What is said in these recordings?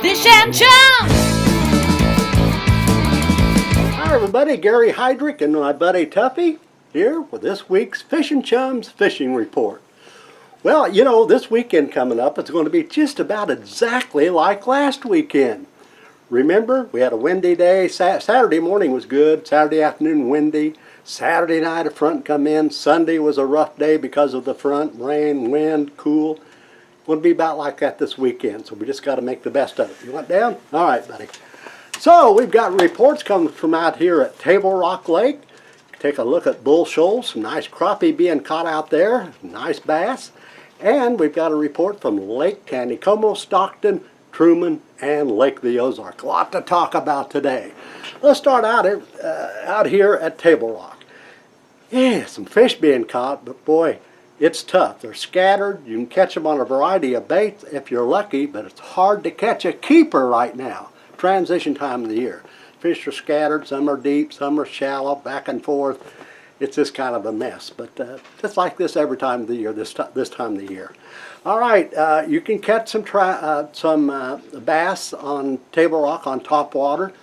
Fish and Chums! Hi everybody, Gary Heydrich and my buddy Tuffy here with this week's Fish and Chums Fishing Report. Well, you know, this weekend coming up, it's going to be just about exactly like last weekend. Remember, we had a windy day. Saturday morning was good, Saturday afternoon windy. Saturday night a front come in. Sunday was a rough day because of the front, rain, wind, cool. It'll be about like that this weekend, so we just got to make the best of it. You want down? All right, buddy. So we've got reports coming from out here at Table Rock Lake. Take a look at Bull Shoals, some nice crappie being caught out there, nice bass. And we've got a report from Lake Taneycomo, Stockton, Truman, and Lake of the Ozark. A lot to talk about today. Let's start out here at Table Rock. Yeah, some fish being caught, but boy, it's tough. They're scattered. You can catch them on a variety of baits if you're lucky, but it's hard to catch a keeper right now. Transition time of the year. Fish are scattered, some are deep, some are shallow, back and forth. It's just kind of a mess, but it's like this every time of the year, this time of the year. All right, you can catch some bass on Table Rock on top water.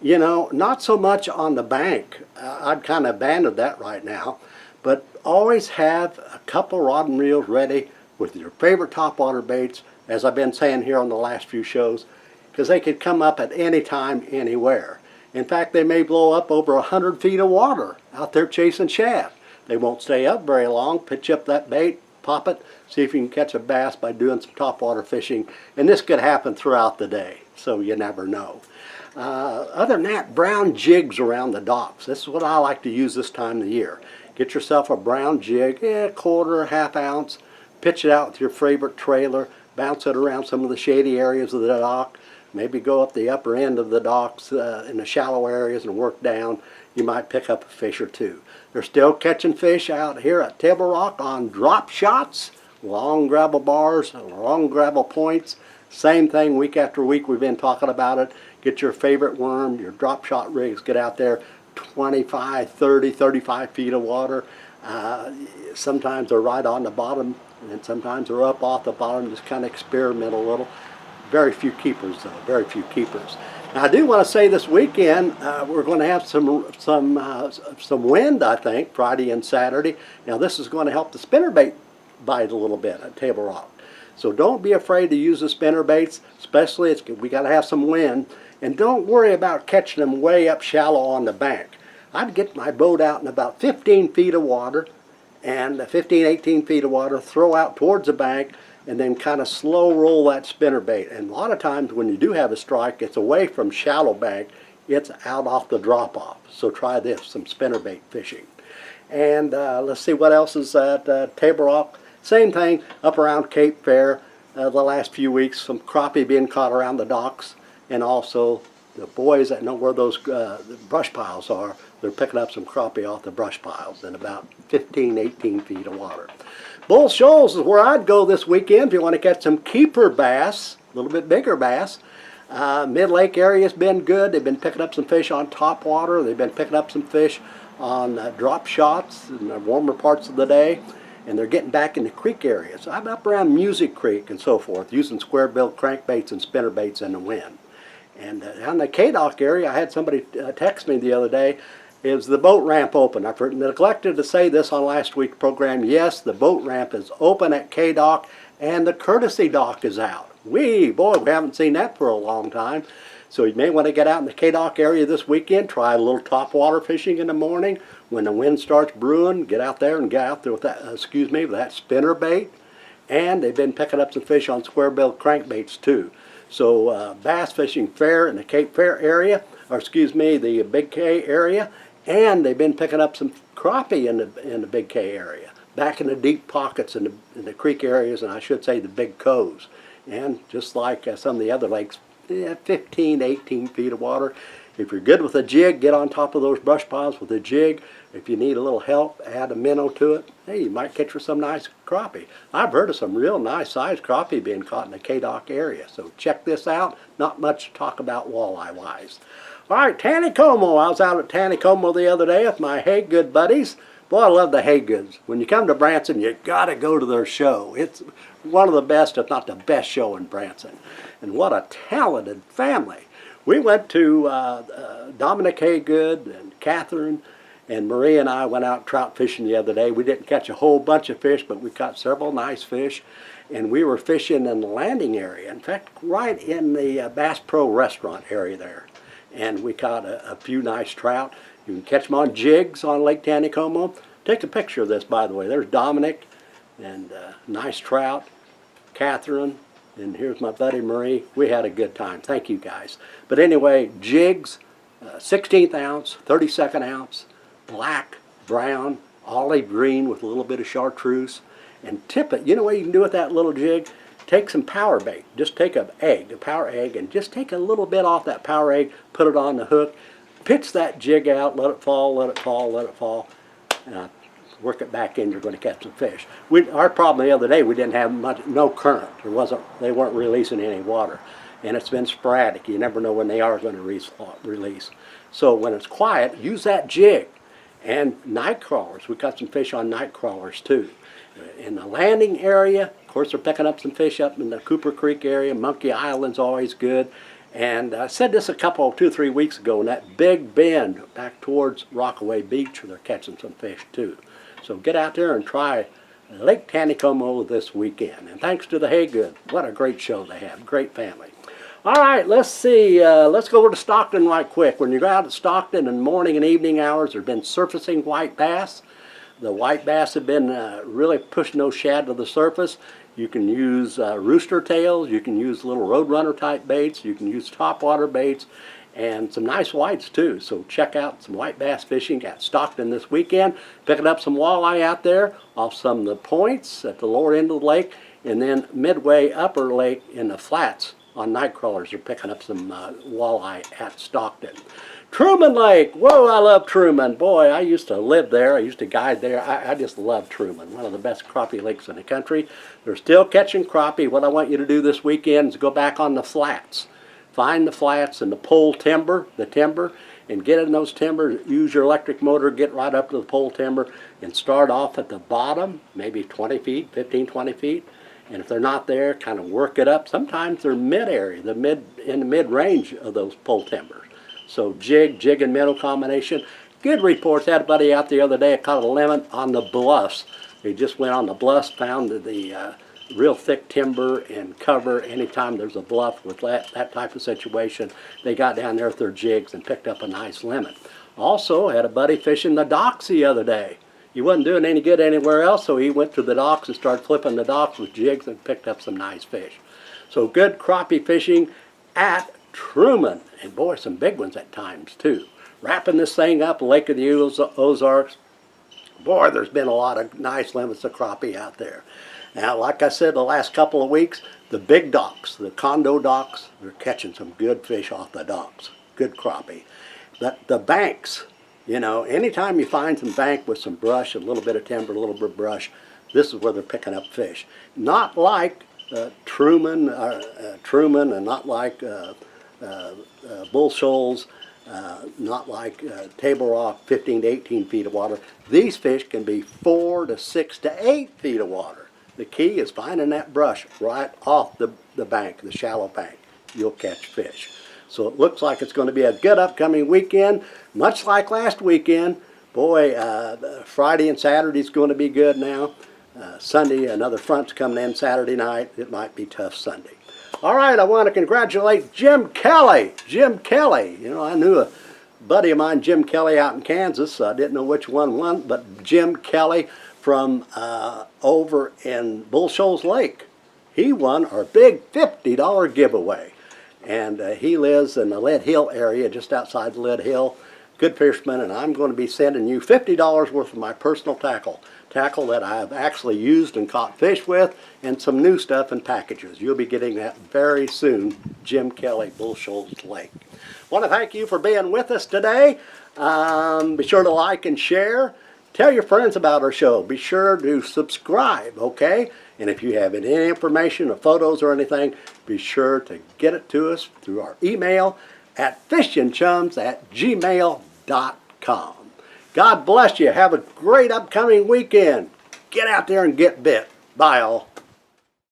You know, not so much on the bank. I'd kind of abandoned that right now, but always have a couple rod and reels ready with your favorite topwater baits, as I've been saying here on the last few shows, because they could come up at any time, anywhere. In fact, they may blow up over 100 feet of water out there chasing shad. They won't stay up very long. Pitch up that bait, pop it, see if you can catch a bass by doing some topwater fishing. And this could happen throughout the day, so you never know. Other than that, brown jigs around the docks. This is what I like to use this time of the year. Get yourself a brown jig, quarter, half ounce. Pitch it out with your favorite trailer. Bounce it around some of the shady areas of the dock. Maybe go up the upper end of the docks in the shallow areas and work down. You might pick up a fish or two. They're still catching fish out here at Table Rock on drop shots, long gravel bars, long gravel points. Same thing week after week. We've been talking about it. Get your favorite worm, your drop shot rigs, get out there 25, 30, 35 feet of water. Sometimes they're right on the bottom, and sometimes they're up off the bottom. Just kind of experiment a little. Very few keepers, though. Very few keepers. Now, I do want to say this weekend we're going to have some wind, I think, Friday and Saturday. Now, this is going to help the spinnerbait bite a little bit at Table Rock. So don't be afraid to use the spinnerbaits, especially we got to have some wind. And don't worry about catching them way up shallow on the bank. I'd get my boat out in about 15 feet of water, and 15, 18 feet of water, throw out towards the bank, and then kind of slow roll that spinnerbait. And a lot of times when you do have a strike, it's away from shallow bank, it's out off the drop-off. So try this, some spinnerbait fishing. And let's see what else is at Table Rock. Same thing up around Cape Fair. The last few weeks, some crappie being caught around the docks, and also the boys that know where those brush piles are, they're picking up some crappie off the brush piles in about 15, 18 feet of water. Bull Shoals is where I'd go this weekend if you want to catch some keeper bass, a little bit bigger bass. Mid-lake area's been good. They've been picking up some fish on top water. They've been picking up some fish on drop shots in the warmer parts of the day. And they're getting back in the creek areas. I'm up around Music Creek and so forth, using square-bill crankbaits and spinnerbaits in the wind. And down the K-Dock area, I had somebody text me the other day, is the boat ramp open? I've neglected to say this on last week's program. Yes, the boat ramp is open at K-Dock, and the courtesy dock is out. Boy, we haven't seen that for a long time. So you may want to get out in the K-Dock area this weekend, try a little topwater fishing in the morning. When the wind starts brewing, get out there and get out there with that, with that spinner bait. And they've been picking up some fish on square-bill crankbaits too. So bass fishing fair in the Cape Fair area, or the Big K area, and they've been picking up some crappie in the Big K area, back in the deep pockets in the creek areas, and I should say the big coves. And just like some of the other lakes, 15, 18 feet of water. If you're good with a jig, get on top of those brush piles with a jig. If you need a little help, add a minnow to it. Hey, you might catch for some nice crappie. I've heard of some real nice sized crappie being caught in the K-Dock area. So check this out. Not much to talk about walleye wise. All right, Taneycomo. I was out at Taneycomo the other day with my Hey Good buddies. Boy, I love the Haygoods. When you come to Branson, you got to go to their show. It's one of the best, if not the best show in Branson. And what a talented family. We went to Dominic Haygood and Catherine and Marie and I went out trout fishing the other day. We didn't catch a whole bunch of fish, but we caught several nice fish. And we were fishing in the landing area. In fact, right in the Bass Pro restaurant area there. And we caught a few nice trout. You can catch them on jigs on Lake Taneycomo. Take a picture of this, by the way. There's Dominic and nice trout, Catherine, and here's my buddy Marie. We had a good time. Thank you guys. But anyway, jigs, 16th ounce, 32nd ounce, black, brown, olive green with a little bit of chartreuse, and tip it. You know what you can do with that little jig? Take some power bait. Just take an egg, a power egg, and just take a little bit off that power egg, put it on the hook, pitch that jig out, let it fall, let it fall, let it fall, and work it back in. You're going to catch some fish. Our problem the other day, we didn't have much, no current. They weren't releasing any water, and it's been sporadic. You never know when they are going to release. So when it's quiet, use that jig. And night crawlers. We caught some fish on night crawlers too. In the landing area, of course, they're picking up some fish up in the Cooper Creek area. Monkey Island's always good. And I said this 2 or 3 weeks ago, in that big bend back towards Rockaway Beach, they're catching some fish too. So get out there and try Lake Taneycomo this weekend. And thanks to the Haygood, what a great show they have. Great family. All right, let's see. Let's go over to Stockton right quick. When you go out to Stockton in morning and evening hours, there have been surfacing white bass. The white bass have been really pushing those shad to the surface. You can use rooster tails. You can use little roadrunner type baits. You can use topwater baits and some nice whites too. So check out some white bass fishing at Stockton this weekend. Picking up some walleye out there off some of the points at the lower end of the lake, and then midway upper lake in the flats on night crawlers are picking up some walleye at Stockton. Truman Lake, whoa, I love Truman. Boy, I used to live there. I used to guide there. I just love Truman, one of the best crappie lakes in the country. They're still catching crappie. What I want you to do this weekend is go back on the flats. Find the flats and the pole timber, and get in those timbers. Use your electric motor, get right up to the pole timber, and start off at the bottom, maybe 20 feet, 15, 20 feet. And if they're not there, kind of work it up. Sometimes they're mid-area, in the mid-range of those pole timbers. So jig and minnow combination. Good reports. Had a buddy out the other day, caught a limit on the bluffs. He just went on the bluffs, found the real thick timber and cover. Anytime there's a bluff with that type of situation, they got down there with their jigs and picked up a nice limit. Also, had a buddy fishing the docks the other day. He wasn't doing any good anywhere else, so he went to the docks and started flipping the docks with jigs and picked up some nice fish. So good crappie fishing at Truman. And boy, some big ones at times too. Wrapping this thing up, Lake of the Ozarks. Boy, there's been a lot of nice limits of crappie out there. Now, like I said, the last couple of weeks, the big docks, the condo docks, they're catching some good fish off the docks. Good crappie. But the banks, you know, anytime you find some bank with some brush, a little bit of timber, a little bit of brush, this is where they're picking up fish. Not like Truman, and not like Bull Shoals, not like Table Rock, 15 to 18 feet of water. These fish can be 4 to 6 to 8 feet of water. The key is finding that brush right off the bank, the shallow bank. You'll catch fish. So it looks like it's going to be a good upcoming weekend, much like last weekend. Boy, Friday and Saturday is going to be good now. Sunday, another front's coming in Saturday night. It might be tough Sunday. All right, I want to congratulate Jim Kelly. Jim Kelly. You know, I knew a buddy of mine, Jim Kelly, out in Kansas. So I didn't know which one won, but Jim Kelly from over in Bull Shoals Lake. He won our big $50 giveaway. And he lives in the Lead Hill area, just outside Lead Hill. Good fisherman, and I'm going to be sending you $50 worth of my personal tackle that I've actually used and caught fish with, and some new stuff in packages. You'll be getting that very soon. Jim Kelly, Bull Shoals Lake. Want to thank you for being with us today. Be sure to like and share. Tell your friends about our show. Be sure to subscribe, okay? And if you have any information or photos or anything, be sure to get it to us through our email at fishandchums@gmail.com. God bless you. Have a great upcoming weekend. Get out there and get bit. Bye all.